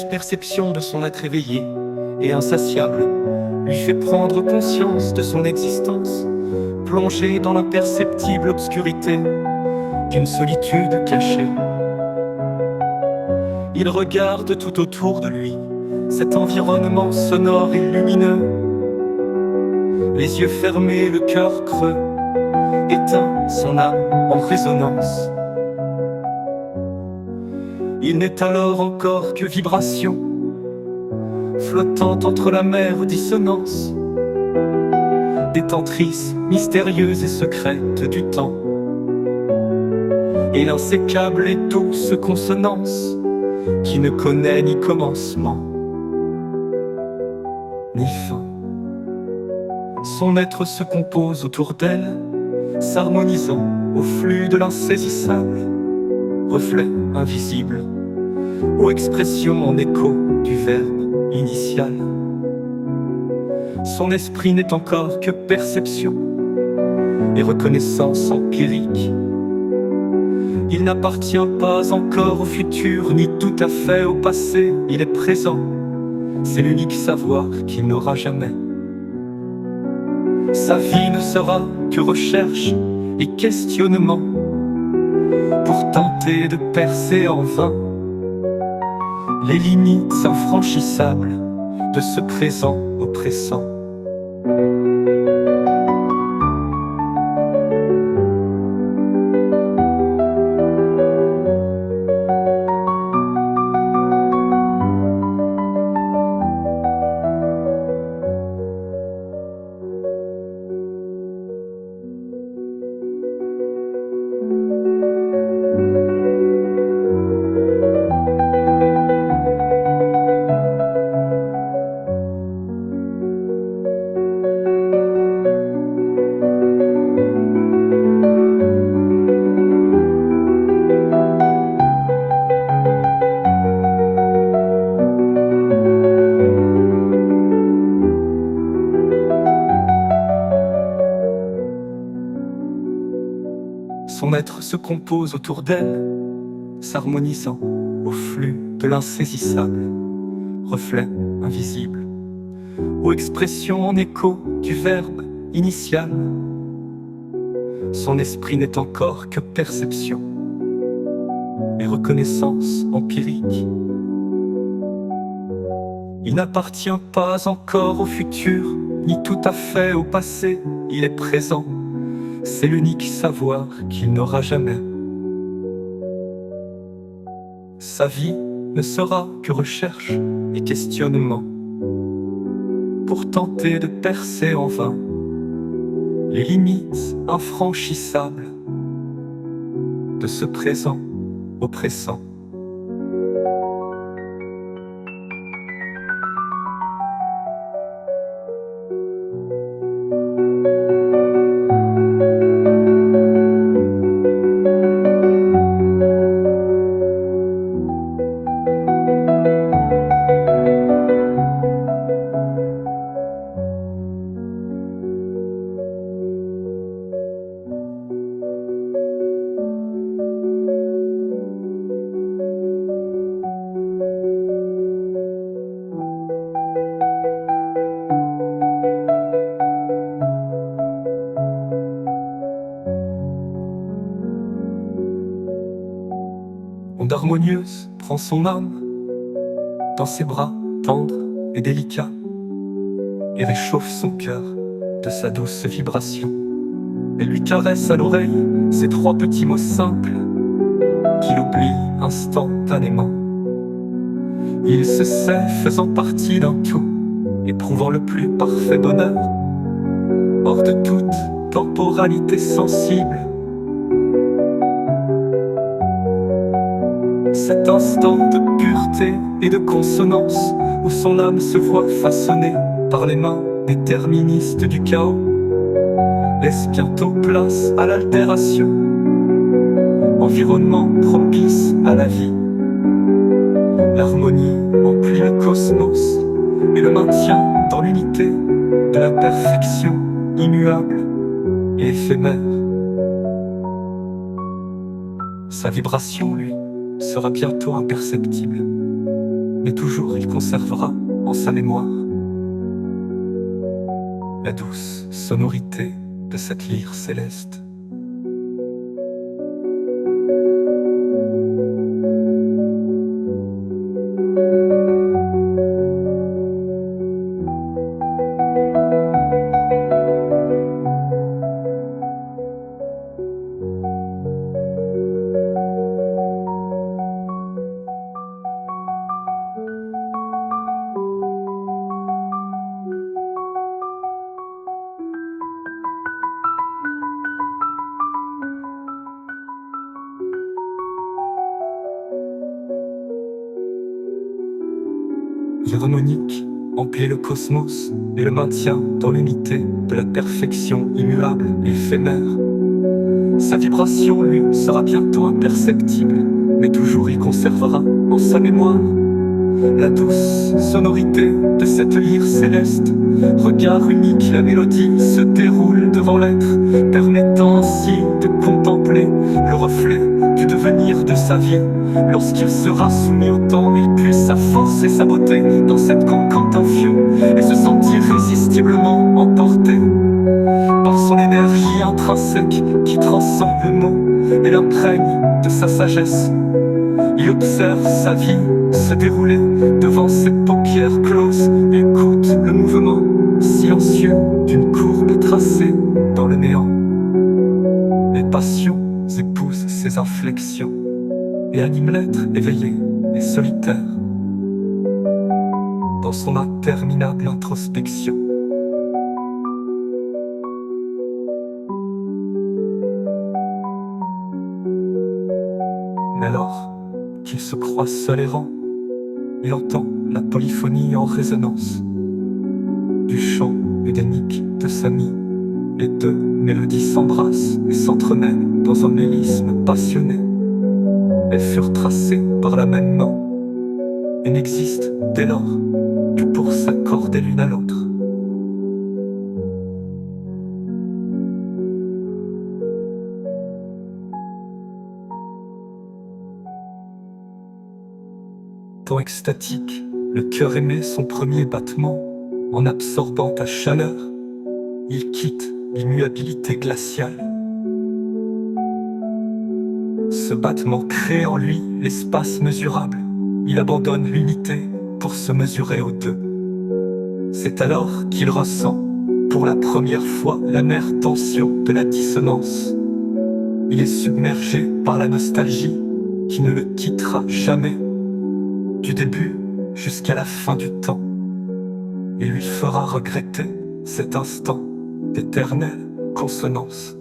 mauvaise perception de son être éveillé et insatiable lui fait prendre conscience de son existence, plongé dans l'imperceptible obscurité d'une solitude cachée. Il regarde tout autour de lui cet environnement sonore et lumineux. Les yeux fermés, le cœur creux, éteint son âme en résonance. Il n'est alors encore que vibration, flottant entre la mer dissonance, détentrice mystérieuse et secrète du temps, et l'insécable et douce consonance qui ne connaît ni commencement ni fin. Son être se compose autour d'elle, s'harmonisant au flux de l'insaisissable, reflet invisible, aux expressions en écho du verbe initial. Son esprit n'est encore que perception et reconnaissance empirique. Il n'appartient pas encore au futur, ni tout à fait au passé, il est présent. C'est l'unique savoir qu'il n'aura jamais. Sa vie ne sera que recherche et questionnement pour tenter de percer en vain les limites infranchissables de ce présent oppressant. Son être se compose autour d'elle, s'harmonisant au flux de l'insaisissable, reflet invisible, aux expressions en écho du verbe initial. Son esprit n'est encore que perception et reconnaissance empirique. Il n'appartient pas encore au futur, ni tout à fait au passé, il est présent. C'est l'unique savoir qu'il n'aura jamais. Sa vie ne sera que recherche et questionnement pour tenter de percer en vain les limites infranchissables de ce présent oppressant. Onde harmonieuse prend son âme dans ses bras tendres et délicats et réchauffe son cœur de sa douce vibration. Elle lui caresse à l'oreille ces trois petits mots simples qu'il oublie instantanément. Il se sait faisant partie d'un tout, éprouvant le plus parfait bonheur, hors de toute temporalité sensible. Cet instant de pureté et de consonance où son âme se voit façonnée par les mains déterministes du chaos laisse bientôt place à l'altération, environnement propice à la vie. L'harmonie emplit le cosmos et le maintient dans l'unité de la perfection immuable et éphémère. Sa vibration, lui, sera bientôt imperceptible, mais toujours il conservera en sa mémoire la douce sonorité de cette lyre céleste. L'harmonique emplit le cosmos et le maintient dans l'unité de la perfection immuable et éphémère. Sa vibration, lui, sera bientôt imperceptible, mais toujours il conservera en sa mémoire la douce sonorité de cette lyre céleste. Regard unique, la mélodie se déroule devant l'être, permettant ainsi de contempler le reflet du devenir de sa vie. Lorsqu'il sera soumis au temps, il puise sa force et sa beauté dans cette cancante infuse et se sentir irrésistiblement emporté par son énergie intrinsèque qui transcende le mot et l'imprègne de sa sagesse. Il observe sa vie se dérouler devant ses paupières closes, écoute le mouvement silencieux d'une courbe tracée dans le néant. Les passions épousent ses inflexions et animent l'être éveillé et solitaire dans son interminable introspection. Mais alors qu'il se croit seul errant, il entend la polyphonie en résonance du chant édénique de Samy. Les deux mélodies s'embrassent et s'entremêlent dans un mélisme passionné. Elles furent tracées par la même main et n'existent dès lors que pour s'accorder l'une à l'autre. Temps extatique, le cœur émet son premier battement. En absorbant ta chaleur, il quitte l'immuabilité glaciale. Ce battement crée en lui l'espace mesurable. Il abandonne l'unité pour se mesurer aux deux. C'est alors qu'il ressent, pour la première fois, l'amère tension de la dissonance. Il est submergé par la nostalgie qui ne le quittera jamais, du début jusqu'à la fin du temps, et lui fera regretter cet instant d'éternelle consonance.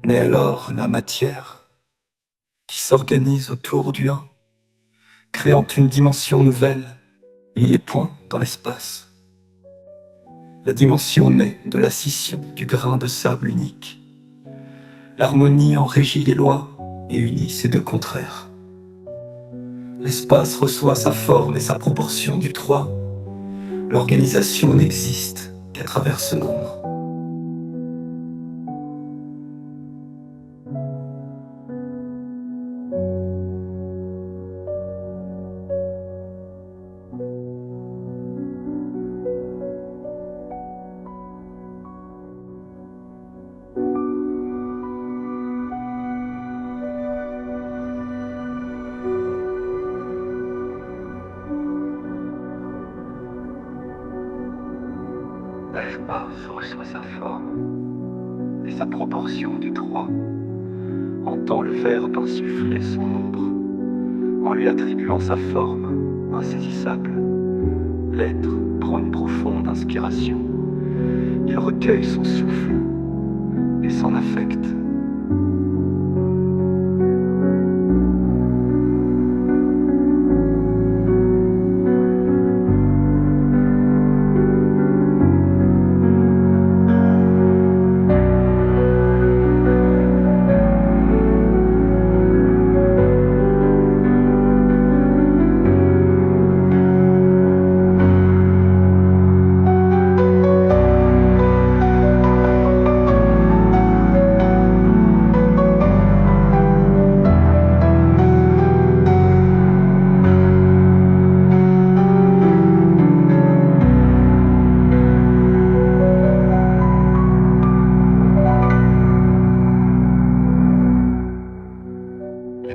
Naît alors la matière qui s'organise autour du un, créant une dimension nouvelle, et point dans l'espace. La dimension naît de la scission du grain de sable unique. L'harmonie en régit les lois et unit ces deux contraires. L'espace reçoit sa forme et sa proportion du 3. L'organisation n'existe qu'à travers ce nombre. l'espace reçoit sa forme et sa proportion de 3, entend le Verbe insuffler son ombre, en lui attribuant sa forme insaisissable. L'être prend une profonde inspiration, il recueille son souffle et s'en affecte.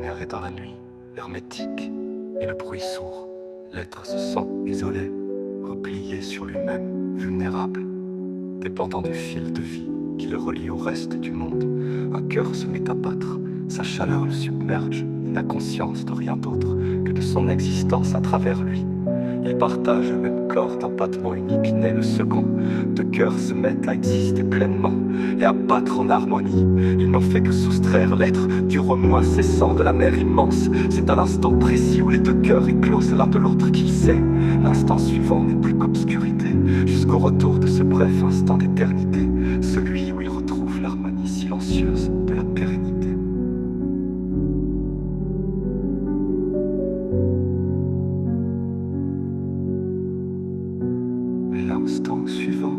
L'air est dans la nuit, hermétique, et le bruit sourd. L'être se sent isolé, replié sur lui-même, vulnérable, dépendant du fil de vie qui le relie au reste du monde. Un cœur se met à battre, sa chaleur le submerge, il n'a conscience de rien d'autre que de son existence à travers lui. Ils partagent le même corps d'un battement unique, né le second. Deux cœurs se mettent à exister pleinement et à battre en harmonie. Ils n'ont fait que soustraire l'être du remous incessant de la mer immense. C'est à l'instant précis où les deux cœurs éclosent l'un de l'autre qu'il sait. L'instant suivant n'est plus qu'obscurité, jusqu'au retour de ce bref instant d'éternité, celui où il retrouve l'harmonie silencieuse de la pérennité. L'instant suivant